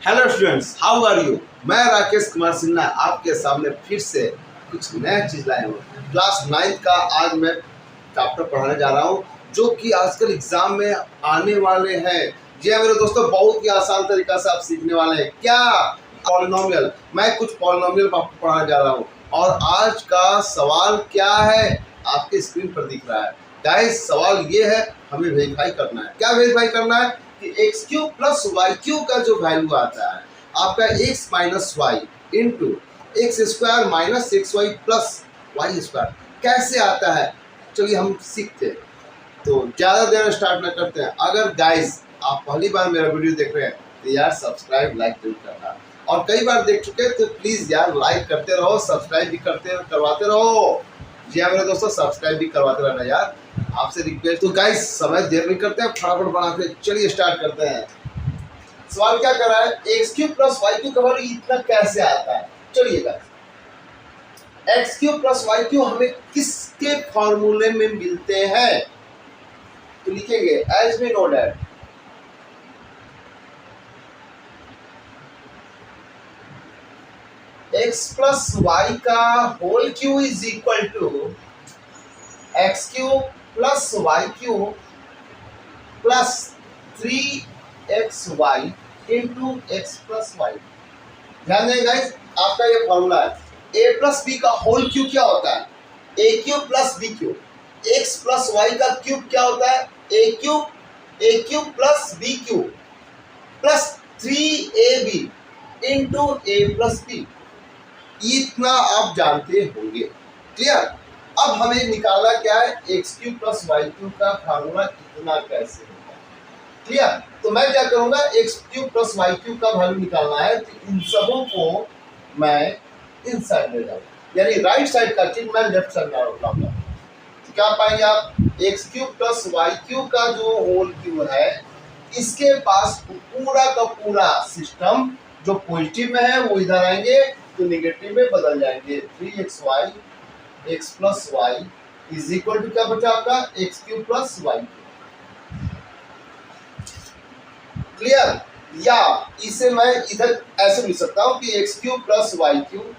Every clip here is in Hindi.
Hello students, how are you. मैं राकेश कुमार सिन्हा आपके सामने फिर से कुछ नया चीज लाया हूँ। क्लास 9 का आज मैं चैप्टर पढ़ाने जा रहा हूँ जो कि आजकल एग्जाम में आने वाले हैं। जी हाँ मेरे दोस्तों, बहुत ही आसान तरीका से आप सीखने वाले हैं। क्या? पॉलिनोमियल। मैं कुछ पॉलिनोमियल आपको पढ़ाने जा रहा हूँ और आज का सवाल क्या है आपके स्क्रीन पर दिख रहा है। गाइस, सवाल ये है, हमें वेरीफाई करना है। क्या वेरीफाई करना है कि X cube plus Y cube का जो वैल्यू आता है आपका x minus Y into X square minus X Y plus Y square कैसे आता है। चलिए हम सीखते हैं। तो ज़्यादा देर स्टार्ट न करते हैं। अगर गाइस आप पहली बार मेरा वीडियो देख रहे हैं तो यार सब्सक्राइब लाइक जरूर करना, और कई बार देख चुके हैं तो प्लीज़ यार लाइक करते रहो, सब्सक्राइब भी करवाते रहो। जी हाँ मेरे दोस्तों, सब्सक्राइब भी करवाते रहना यार, आपसे रिक्वेस्ट। तो गाइस समय देर नहीं करते हैं, फटाफट बनाते हैं। चलिए स्टार्ट करते हैं। सवाल क्या कर रहा है, x cube plus Y cube का वैल्यू इतना कैसे आता है। चलिए guys, X cube plus Y cube हमें किसके फॉर्मूले में मिलते हैं तो लिखेंगे as we know that X plus Y का whole cube is equal to X cube plus Y cube plus 3xy into x plus Y. ध्यान दें गाइस, आपका ये फॉर्मूला है। a प्लस बी का होल क्यूब क्या होता है? a cube plus B cube. x plus Y का क्यूब क्या होता है? a cube plus B cube plus 3ab into a plus B. इतना आप जानते होंगे। क्लियर? अब हमें निकालना क्या है, x cube plus Y cube का फार्मूला इतना कैसे होगा। क्लियर? तो मैं क्या करूंगा, X cube plus Y cube का वैल्यू निकालना है तो इन सबों को मैं इन साइड ले जाऊंगा, यानी राइट साइड का चीज मैं लेफ्ट साइड में लाऊंगा। तो क्या पाएंगे आप, X cube plus Y cube का जो होल क्यूब है इसके पास पूरा का पूरा सिस्टम जो पॉजिटिव में है वो इधर आएंगे तो निगेटिव में बदल जाएंगे। 3xy X plus Y is equal to क्या बचा आपका, X cube plus Y. Clear? या इसे मैं इधर ऐसे लिख सकता हूं कि X cube plus Y cube,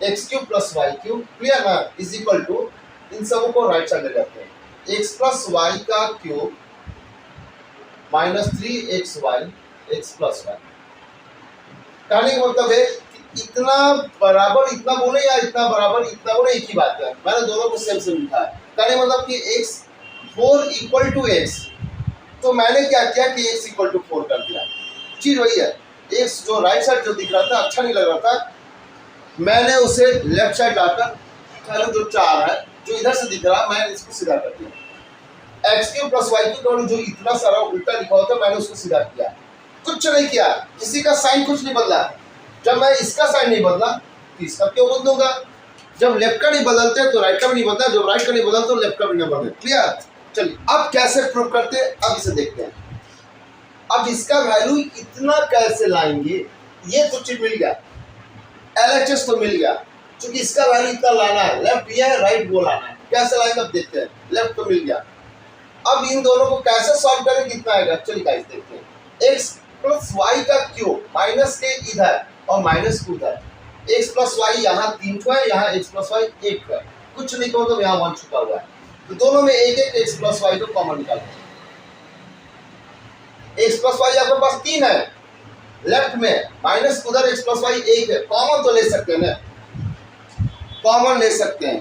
X cube plus Y cube, clear ना, इज इक्वल टू इन सबों को राइट साइड ले जाते हैं, एक्स प्लस वाई का cube minus 3xy X plus Y. कहने का मतलब है कि इतना बराबर इतना बोले या इतना बराबर इतना बोले एक ही बात है। मैंने दोनों को सेम से लिखा है। कहने का मतलब कि x 4 इक्वल टू x, तो मैंने क्या किया कि x इक्वल टू 4 कर दिया। चीज वही है, x जो राइट साइड जो दिख रहा था अच्छा नहीं लग रहा था, मैंने उसे लेफ्ट साइड लाकर पहले जो 4 है जो इधर से दिख रहा मैंने इसको सीधा कर दिया। X cube plus Y cube जो इतना सारा उल्टा लिखा होता मैंने उसको सीधा किया, कुछ नहीं किया, किसी का साइन कुछ नहीं बदला। जब मैं इसका साइन नहीं बदला तो इसका क्यों बदलूंगा। जब लेफ्ट का नहीं बदलते तो राइट का भी नहीं बदला, जब राइट का नहीं बदलते तो लेफ्ट का भी नहीं बदलते। क्लियर? चलिए अब कैसे प्रूव करते हैं, अब इसे देखते हैं। अब इसका वैल्यू इतना कैसे लाएंगे, ये तो चीज मिल गया, LHS तो मिल गया। क्योंकि इसका वैल्यू इतना लाना है, लेफ्ट ये है राइट वो लाना है, कैसे लाएंगे अब देखते हैं। लेफ्ट तो मिल गया, अब इन दोनों को कैसे सॉल्व करें, कितना आएगा। चलिए गाइस देखते हैं। एक्स प्लस वाई का क्यूब माइनस के इधर और माइनस को उधर, एक्स प्लस वाई यहाँ 3 ठो है, यहाँ एक्स प्लस वाई 1 है, कुछ नहीं कहो तो यहाँ 1 छुपा हुआ है, तो दोनों में एक एक एक्स प्लस वाई को कॉमन निकालते हैं। एक्स प्लस वाई आपके पास 3 है, लेफ्ट में माइनस उधर एक्स प्लस वाई 1 है, कॉमन तो ले सकते हैं ना, कॉमन ले सकते हैं।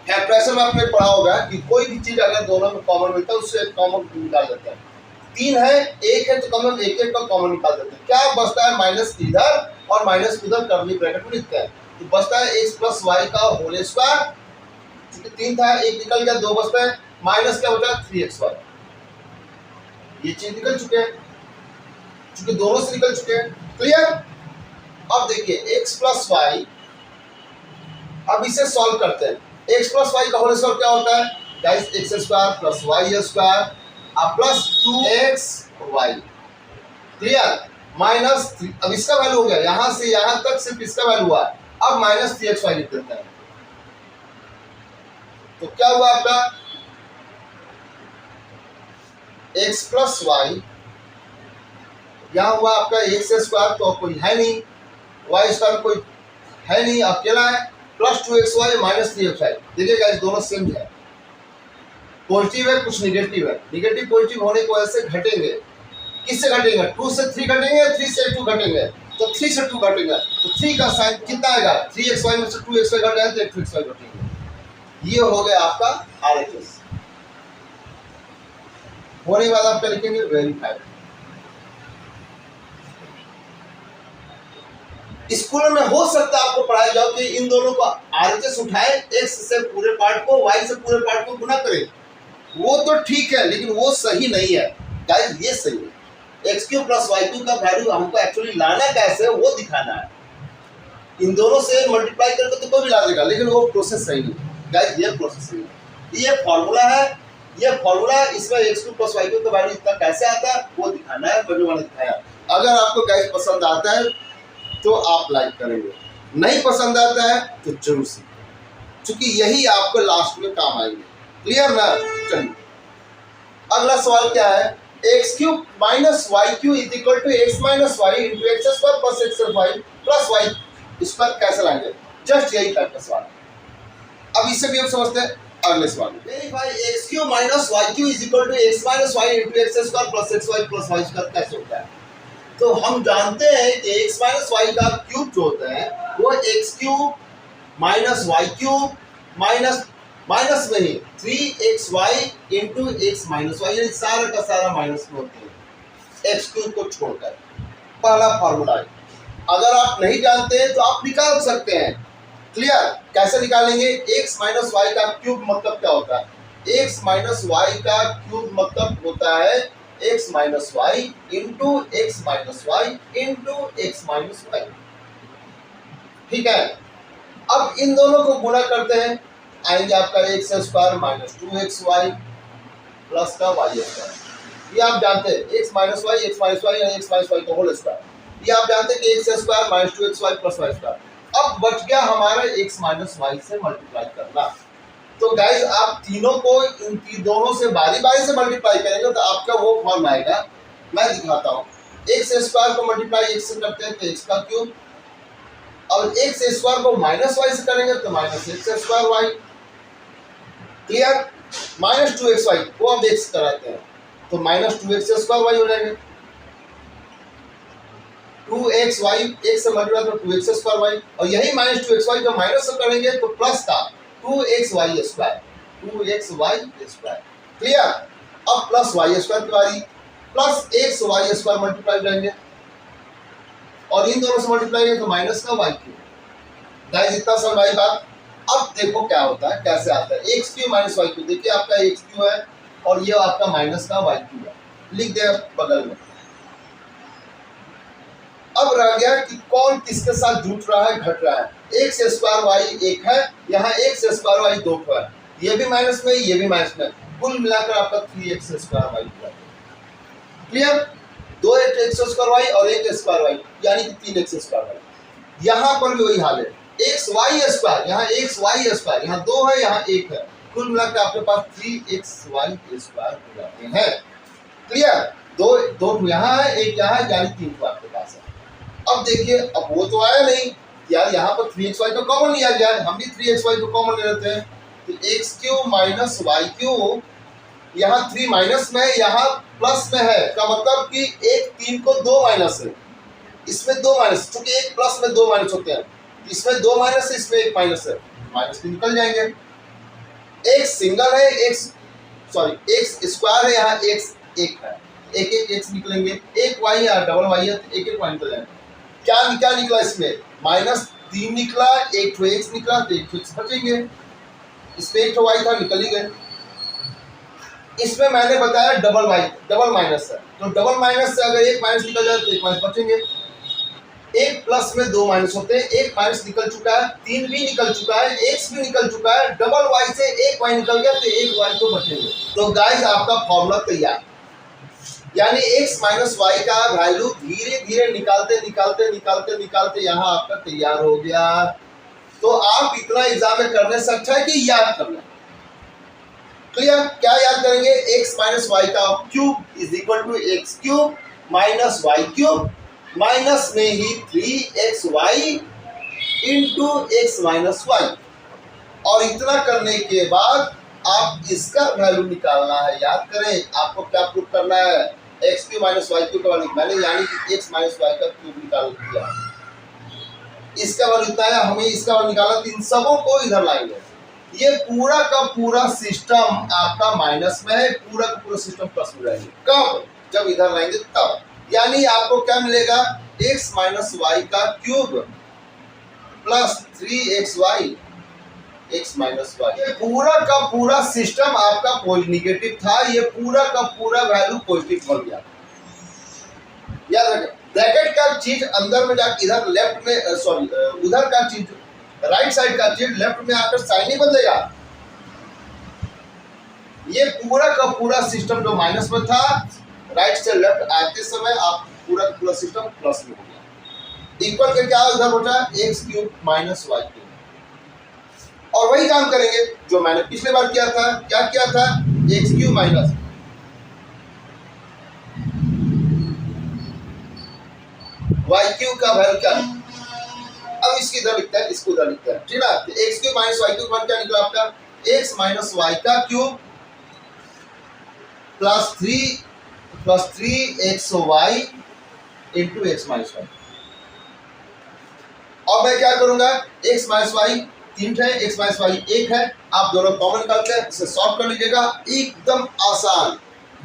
फैक्टराइजेशन में आपने पढ़ा होगा कि कोई भी चीज अगर दोनों में कॉमन मिलता है उससे कॉमन निकाल देते हैं। 3 है 1 है तो कॉमन एक एक का कॉमन निकाल देते हैं। क्या बचता है, माइनस इधर और माइनस उधर कर्ली ब्रैकेट में लिखते हैं, तो बचता है एक्स प्लस वाई का होल स्क्वायर, क्योंकि 3 था 1 निकल गया 2 बचता है, माइनस क्या बचा 3xy। ये चीज निकल चुके हैं क्योंकि दोनों से निकल चुके हैं। क्लियर? अब देखिए एक्स प्लस वाई, अब इसे सॉल्व करते हैं। एक्स प्लस वाई का होल स्क्वायर क्या होता है guys, X square plus Y square plus 2xy। Clear? Minus, अब इसका वैल्यू हो गया, यहां से यहां तक सिर्फ इसका वैल्यू हुआ, अब माइनस 3xy लिख देते हैं। तो क्या हुआ आपका, एक्स प्लस वाई यहाँ हुआ आपका एक्स स्क्वायर, तो कोई है नहीं, वाई स्क्वायर कोई है नहीं, अकेला है, प्लस 2xy माइनस 3xy। देखिए गाइस दोनों सेम है, पॉजिटिव है कुछ निगेटिव है, निगेटिव पॉजिटिव होने की वजह से घटेंगे। किससे घटेंगे? 2 से 3 घटेंगे, 3 से 2 घटेंगे, तो 3 से 2 घटेगा, तो 3 का साइन कितना आएगा? 3xy में से 2xy घट जाए तो 8xy घटेंगे। ये हो गया आपका RHS। होने के बाद आप क्या लिखेंगे? वेरीफाइड। स्कूल में हो सकता है आपको पढ़ाया जाओ कि इन दोनों को RHS उठाए, x से पूरे पार्ट को y से पूरे पार्ट को गुना करें, वो तो ठीक है, लेकिन वो सही नहीं है गाइस, ये सही है। x³ प्लस y³ का वैल्यू हमको एक्चुअली लाना कैसे है वो दिखाना है। इन दोनों से मल्टीप्लाई करके तो कोई भी ला देगा, लेकिन वो प्रोसेस सही नहीं गाइस, ये प्रोसेस सही है। ये फॉर्मूला है, ये फॉर्मूला, इसमें x³ प्लस y³ का वैल्यू इतना कैसे आता है वो दिखाना है, मैंने वाला दिखाया। अगर आपको गाइस पसंद आता है तो आप लाइक करेंगे, नहीं पसंद आता है तो जरूर सीखें, क्योंकि यही आपको लास्ट में काम आएंगे। क्लियर ना? चलिए अगला सवाल क्या है? x³ minus y³ is equal to x minus y into X square plus x² plus y square कैसे लाएंगे? जस्ट यही टाइप का सवाल। अब इससे भी हम समझते हैं अगले सवाल में। Verify x³ minus y³ is equal to x minus y into X square plus xy plus y square कैसे होता है? तो हम जानते हैं कि x माइनस y का क्यूब जो होता है वो x³ minus y³ minus minus में ही 3xy into x minus Y, यानी सारा का सारा माइनस में होते हैं x³ को छोड़कर। पहला फॉर्मूला है, अगर आप नहीं जानते तो आप निकाल सकते हैं। क्लियर? कैसे निकालेंगे? x माइनस वाई का क्यूब मतलब क्या होता है? x माइनस वाई का क्यूब मतलब होता है x minus Y into x minus Y into x minus Y. ठीक है, अब इन दोनों को गुणा करते हैं, आएंगे आपका x square minus 2xy plus का वाई स्क्वायर। ये आप जानते हैं x माइनस वाई यानी एक्स माइनस वाई का होल स्क्वायर। ये आप जानते हैं कि x square minus 2xy plus Y square. अब बच गया हमारा x माइनस वाई से मल्टीप्लाई करना। तो गाइस आप तीनों को इन दोनों से बारी बारी से मल्टीप्लाई करेंगे तो आपका वो फॉर्म आएगा, मैं दिखाता हूँ। एक्स स्क्वायर को मल्टीप्लाई x से करते हैं तो x का क्यूब, और एक्स स्क्वायर को माइनस वाई से करेंगे तो minus x square y. Clear? Minus 2xy को हम x कराते हैं तो माइनस 2x स्क्वायर वाई हो जाएंगे। 2xy x से मल्टीप्लाई तो 2x स्क्वायर वाई, और यही माइनस 2xy को माइनस से करेंगे तो प्लस का 2xy square, 2xy square. Clear? अब प्लस वाई स्क्वायर की बारी, प्लस xy स्क्वायर मल्टीप्लाई करेंगे और इन दोनों से मल्टीप्लाई करेंगे तो माइनस का y³ गाइस, इतना समझाई बात। अब देखो क्या होता है, कैसे आता है x³ माइनस y³। देखिए आपका x³ है और ये आपका माइनस का y³ है, लिख दे बगल में। अब रह गया कि कौन किसके साथ जुट रहा है, घट रहा है। एक्स स्क्वायर वाई एक है, यहाँ एक्स स्क्वायर वाई दो है, ये भी माइनस में ये भी माइनस में, कुल मिलाकर आपका 3x स्क्वायर वाई। क्लियर? दो एक्स स्क्वायर वाई और एक स्क्वायर वाई यानी कि 3x स्क्वायर वाई। यहाँ पर भी वही हाल है, एक्स वाई स्क्वायर, यहाँ एक्स वाई स्क्वायर, यहाँ दो है यहाँ एक है, कुल मिलाकर आपके पास 3xy स्क्वायर हो जाते हैं। क्लियर? दो यहाँ है एक यहाँ है, यानी 3 को आपके पास है। अब देखिए, अब वो तो आया नहीं यार, यहाँ पर 3xy को कॉमन लिया गया है, हम भी 3xy को कॉमन ले लेते हैं तो x³ माइनस y³, यहाँ 3 माइनस में है यहाँ प्लस में है, का मतलब कि एक 3 को 2 माइनस है, इसमें 2 माइनस, क्योंकि एक प्लस में 2 माइनस होते हैं, इसमें 2 माइनस है इसमें 1 माइनस है, माइनस भी निकल जाएंगे। एक सिंगल है, एक्स स्क्वायर है, यहाँ एक्स एक है, एक एक्स निकलेंगे, एक वाई है डबल वाई है तो एक वाई निकल जाएंगे। क्या निकला इसमें? माइनस 3 निकला, एक तो एक्स निकला तो एक तो एक्स बचेंगे, इसमें एक तो वाई था निकल ही गए। इसमें मैंने बताया डबल माइनस है, तो डबल माइनस से अगर एक माइनस निकल जाए तो एक माइनस बचेंगे। एक प्लस में 2 माइनस होते हैं, एक माइनस निकल चुका है, 3 भी निकल चुका है, एक्स भी निकल चुका है, डबल वाई से एक वाई निकल गया तो एक वाई तो बचेंगे। तो गाइस आपका फॉर्मूला तैयार, यानी x माइनस वाई का वैल्यू धीरे धीरे निकालते यहाँ आपका तैयार हो गया। तो आप इतना एग्जाम में करने से अच्छा है कि याद करना। क्लियर? क्या याद करेंगे? x माइनस वाई का cube is equal to x³ minus y cube minus में ही 3xy into x minus y. और इतना करने के बाद आप इसका वैल्यू निकालना है। याद करें आपको क्या प्रूव करना है, x cube minus y cube का वैल्यू मैंने यानी कि एक्स माइनस वाई का क्यूब निकाल दिया। इसका वैल्यू इतना है, हमें इसका वैल्यू निकालना, इन सबों को इधर लाएंगे। ये पूरा का पूरा सिस्टम आपका माइनस में है, पूरा का पूरा सिस्टम प्लस में रहेगा। कब? जब इधर लाएंगे तब। यानी आपको क्या मिलेगा, एक्स माइनस वाई का cube plus 3xy x minus y. पूरा का पूरा सिस्टम आपका पॉजिटिव था, ये पूरा का पूरा वैल्यू पॉजिटिव बन गया। याद रखें, ब्रैकेट का चीज अंदर में जाकर इधर लेफ्ट में सॉरी उधर का चीज राइट साइड का चीज लेफ्ट में आकर साइन नहीं बदलेगा। ये पूरा का पूरा सिस्टम जो माइनस में था, राइट से लेफ्ट आते समय आप पूरा का पूरा सिस्टम प्लस में हो गया। इक्वल के क्या उधर होता है, x cube minus y cube. और वही काम करेंगे जो मैंने पिछले बार किया था। क्या किया था, x cube minus y cube का वैल्यू क्या है, अब इसकी इधर लिखते हैं, इसको उधर लिखते हैं, ठीक है। तो x cube minus y cube क्या निकला आपका, एक्स माइनस वाई का cube plus 3xy into x minus y. और मैं क्या करूंगा, एक्स माइनस वाई 3 है, एक्स माइनस वाई 1 है, आप दोनों कॉमन निकालते हैं, इसे सॉल्व कर लीजिएगा। एकदम आसान,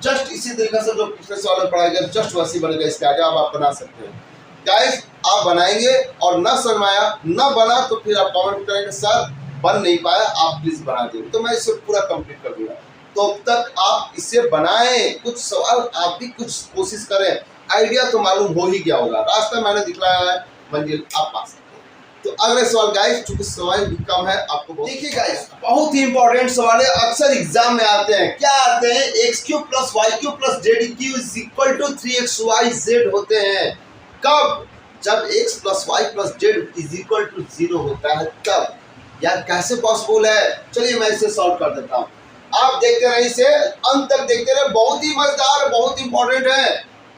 जस्ट इसी तरीके से जो पिछले सवाल में पढ़ाया गया जस्ट वैसी बनेगा। इसके आगे आप बना सकते हैं गाइस, आप बनाएंगे और न समझ में आया न बना तो फिर आप कमेंट करेंगे सर बन नहीं पाया, आप प्लीज बना देंगे, तो मैं इसे पूरा कंप्लीट कर दूंगा। तो अब तक आप इसे बनाएं, कुछ सवाल आप भी कुछ कोशिश करें, आइडिया तो मालूम हो ही गया होगा, रास्ता मैंने दिखलाया है, मंजिल आप पा सकते हैं। तो अगले सवाल गाइस, चूंकि सवाल भी कम है आपको देखिए गाइस, बहुत ही इंपॉर्टेंट सवाल है, अक्सर एग्जाम में आते हैं। क्या आते हैं, x cube plus Y cube plus z cube is equal to 3xyz होते हैं। कब? जब x plus y plus z is equal to 0 होता है तब। यार कैसे पॉसिबल है, चलिए मैं इसे सॉल्व कर देता हूँ। आप देखते रहे, इसे अंत तक देखते रहे, बहुत ही मजेदार, बहुत इंपॉर्टेंट है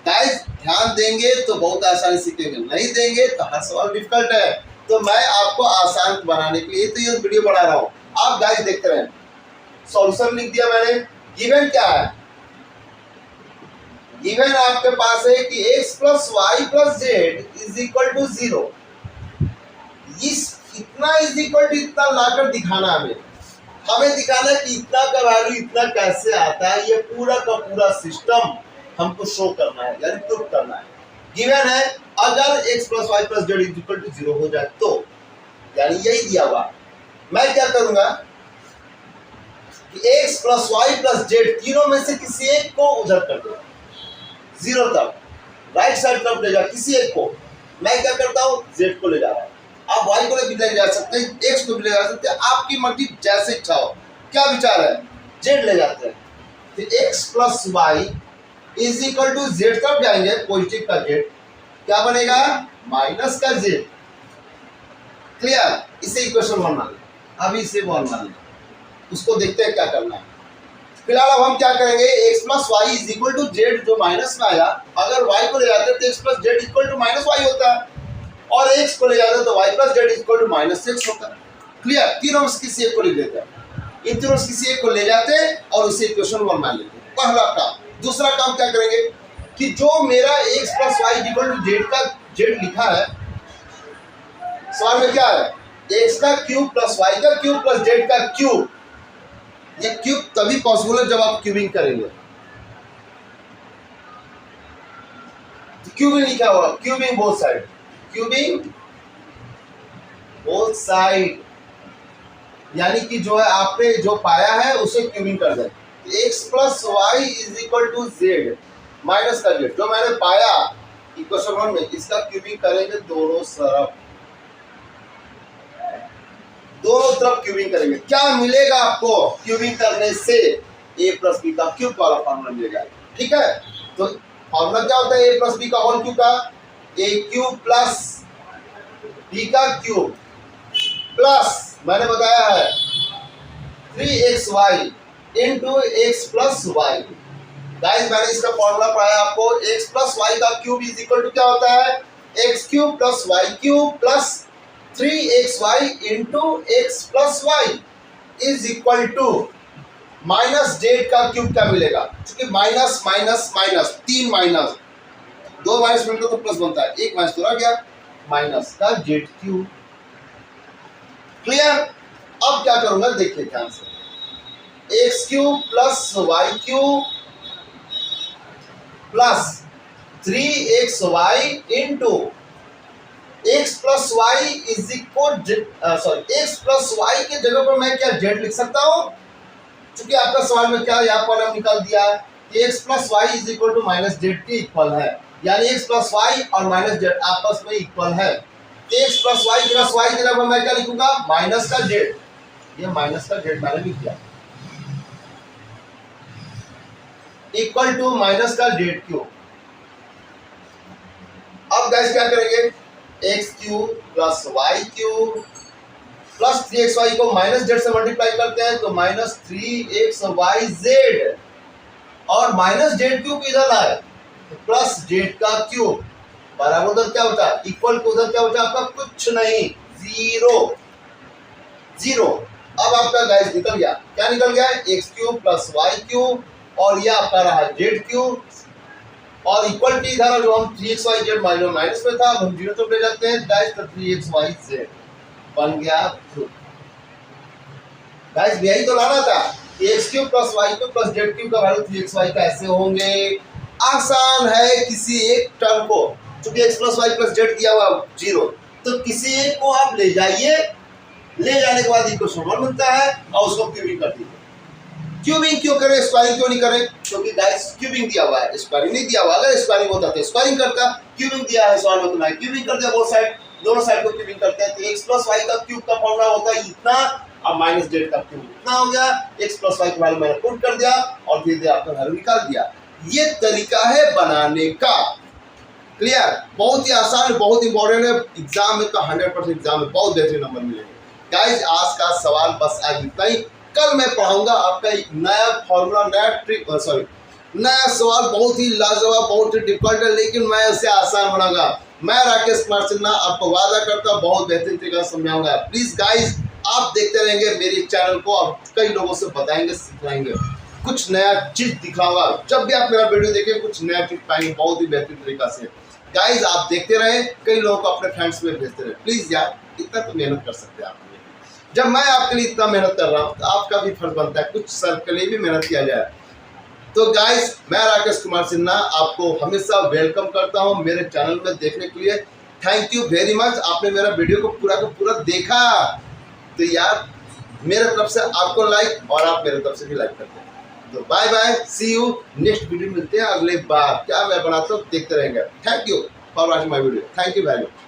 गाइस। ध्यान देंगे तो बहुत आसानी सीखेंगे, नहीं देंगे तो हर सवाल डिफिकल्ट है। तो मैं आपको आसान बनाने के लिए तो ये वीडियो बना रहा हूँ, आप गाइस देखते रहे। सॉल्यूशन लिख दिया मैंने। गिवन क्या है, गिवन आपके पास है कि x plus y plus z is equal to 0। इस इतना इज इक्वल टू इतना लाकर दिखाना हमें दिखाना है कि इतना का वैल्यू इतना कैसे आता है। ये पूरा का पूरा सिस्टम हमको शो करना है, यानी प्रूव करना है। गिवन है अगर x plus y plus z is equal to 0 हो जाए तो, यानी यही दिया हुआ। मैं क्या करूंगा कि x plus y plus z तीनों में से किसी एक को उधर कर दूंगा 0 तक, राइट साइड तरफ ले जा किसी एक को। मैं क्या करता हूँ, z को ले जा रहा हूँ, आप y को ले जा सकते हैं, x को भी ले जा सकते हैं, आपकी मर्जी जैसे इच्छा हो। क्या विचार है, z ले जाते हैं। तो x plus Y is equal to z तक जाएंगे, पॉजिटिव का z क्या बनेगा, माइनस का z। क्लियर, इसे इक्वेशन 1 मान लें, अभी इसे 1 मान लें, उसको देखते हैं क्या करना है। फिलहाल अब हम क्या करेंगे, x plus Y is equal to z जो माइनस में आया, अगर y को ले जाते हैं तो x plus z equal to minus y होता है, और x को ले जाते हैं तो y plus z equal to minus x होता है। क्लियर, तीनों में किसी एक को ले लेते हैं, इन तीनों में किसी एक को ले जाते हैं और उसे इक्वेशन 1 मान लेते हैं। पहला काम। दूसरा काम क्या करेंगे कि जो मेरा x plus y equal to z का जेड लिखा है, सवाल में क्या है, x का क्यूब प्लस वाई का क्यूब प्लस जेड का क्यूब। ये क्यूब तभी पॉसिबल है जब आप क्यूबिंग करेंगे। तो क्यूबिंग लिखा होगा, cubing both side, cubing both side, यानी कि जो है आपने जो पाया है उसे क्यूबिंग कर दें। x plus Y is equal to Z minus का जेड, जो मैंने पाया इक्वेशन 1 में, इसका क्यूबिंग करेंगे दोनों तरफ क्यूबिंग करेंगे। क्या मिलेगा आपको क्यूबिंग करने से, a प्लस बी का क्यूब वाला फॉर्मूला मिलेगा। ठीक है, तो फॉर्मूला क्या होता है, a प्लस बी का होल क्यूब का, a क्यूब प्लस b का क्यूब प्लस मैंने बताया है 3xy into x plus y. Guys मैंने इसका फॉर्मूला पढ़ाया आपको, x प्लस वाई का क्यूब इज इक्वल टू क्या होता है, x cube plus Y cube plus 3xy into x plus Y is equal to minus Z का क्यूब क्या मिलेगा, क्योंकि माइनस माइनस माइनस, तीन माइनस, दो माइनस मिलकर तो प्लस बनता है, एक माइनस तो रह गया, माइनस का जेड क्यूब। क्लियर? अब क्या करूंगा देखिए ध्यान से, x cube plus Y cube plus 3xy into x plus Y is equal, sorry x plus y के जगह पर मैं क्या जेड लिख सकता हूं, क्योंकि आपका सवाल में क्या यहाँ पर हम निकाल दिया कि x plus Y is equal to minus z के इक्वल है, यानी एक्स प्लस वाई और माइनस जेड आपस में इक्वल है। एक्स प्लस वाई के जगह पर मैं क्या लिखूंगा, माइनस का जेड, ये माइनस का जेड मैंने लिख दिया, इक्वल टू माइनस का जेड क्यूब। अब गाइस क्या करेंगे, x cube plus Y cube plus 3xy को माइनस जेड से मल्टीप्लाई करते हैं तो माइनस 3xyz, और माइनस जेड क्यूब इधर आए तो प्लस जेड का क्यूब बराबर उधर क्या होता है, इक्वल टू उधर क्या होता है आपका कुछ नहीं, जीरो जीरो। अब आपका गाइस निकल गया, क्या निकल गया, x cube plus Y cube और ये आपका रहा जेड क्यूब, और इक्वल टू इधर जो हम 3xyz माइनस में था हम जीरो तो ले जाते हैं, गाइस तो 3xyz बन गया ट्रू। गाइस यही तो लाना था, x cube plus Y cube plus z cube का वैल्यू 3xy कैसे होंगे, आसान है, किसी एक टर्म को, क्योंकि x plus y plus z दिया हुआ जीरो, तो किसी एक को आप ले जाइए, ले जाने के बाद इक्वेशन 1 बनता है और उसको क्यूबिंग कर दीजिए। क्यूबिंग क्यों करें, स्क्वायरिंग क्यों नहीं करें, क्योंकि गाइस क्यूबिंग दिया हुआ है, स्क्वायरिंग नहीं दिया हुआ, अगर स्क्वायरिंग होता तो स्क्वायरिंग करता, क्यूबिंग दिया है सवाल में तो मैं क्यूबिंग कर दिया, बोथ साइड, दोनों साइड को क्यूबिंग करते हैं, तो एक्स प्लस वाई का क्यूब का फॉर्मूला होता है इतना, अब माइनस जेड का क्यूब इतना हो गया, एक्स प्लस वाई का वैल्यू मैंने पुट कर दिया और धीरे आपका वैल्यू निकाल दिया। ये तरीका है बनाने का। क्लियर? बहुत ही आसान, बहुत इंपॉर्टेंट है, एग्जाम में तो 100% एग्जाम में बहुत बेहतरीन नंबर मिलेंगे। गाइस आज का सवाल बस आज इतना ही, कल मैं पढ़ाऊंगा आपका एक नया फॉर्मूला, नया ट्रिक, सॉरी नया सवाल, बहुत ही लाजवाब, बहुत ही डिफिकल्ट है, लेकिन मैं उसे आसान बनाऊंगा। मैं राकेश कुमार सिन्हा आपको वादा करता हूँ बहुत बेहतरीन तरीका से समझाऊंगा। प्लीज गाइस आप देखते रहेंगे मेरे चैनल को, आप कई लोगों से बताएंगे, सिखाएंगे, कुछ नया चीज दिखाऊंगा। जब भी आप मेरा वीडियो देखें कुछ नया चीज पाएंगे बहुत ही बेहतरीन तरीका से। गाइस आप देखते रहे, कई लोगों को अपने फ्रेंड्स में भेजते रहे, प्लीज यार इतना तो मेहनत कर सकते हैं आप। जब मैं आपके लिए इतना मेहनत कर रहा हूँ तो आपका भी फर्ज बनता है कुछ सर के लिए भी मेहनत किया जाए। तो गाइस मैं राकेश कुमार सिन्हा आपको हमेशा वेलकम करता हूँ मेरे चैनल में देखने के लिए। थैंक यू वेरी मच, आपने मेरा वीडियो को पूरा का पूरा देखा, तो यार मेरे तरफ से आपको लाइक और आप मेरे तरफ से भी लाइक करते हैं। तो bye bye, see you, next video मिलते हैं अगले बार, क्या मैं बनाता हूँ देखते रहेंगे। Thank you for watching my video, thank you very much.